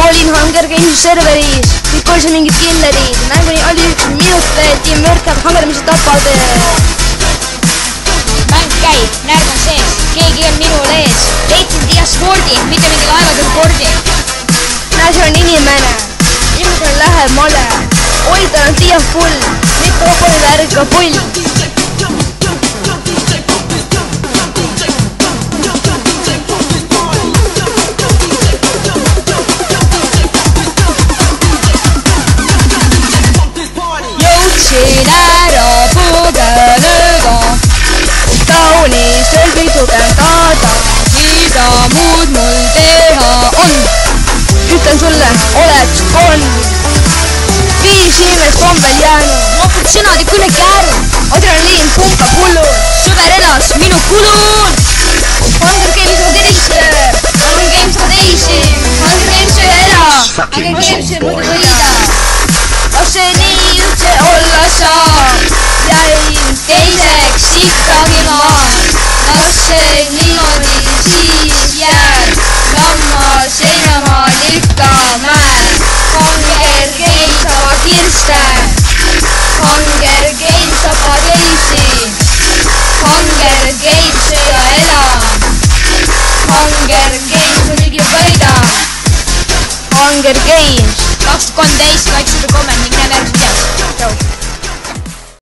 olin Hunger Gamesi serveris, kõik oli seal mingid killerid, mänguni oli 1 minut veel, Team Merkab, Hunger Gamesi tapad. Mäng käib, närv on sees, keegi on minul ees. Leidsin Dia spordi, mitte mingi laevaturkordi. Näe, see on inimene, inimesel läheb male, oi, tal on Dia full, mitte oponi värg ka pull. Jõudsin ära pugeneda, kaunis veel kõik tugevdada, mida muud mul teha on. Ütlen sulle, oled konn. 5 inimest on veel jäänud, Nopud sõnad ja kõne kääru, adrenaliin pumpab hullul. sõber elas minu kulul. Hunger Games on teisi, Hunger Games on teisi, Hunger Games ei ela, Hunger Games ei muidu võida. Kas see nii üldse olla saab? Jäin teiseks ikkagi maa. Kas see niimoodi siis jääb? Lamma seinamaal ikka mäe. Hunger Games taba kirste, Hunger Games taba teisi, Hunger Games ei ela, Hunger Games muidugi võida. Hunger Games 2013 kaitseb ja komment ning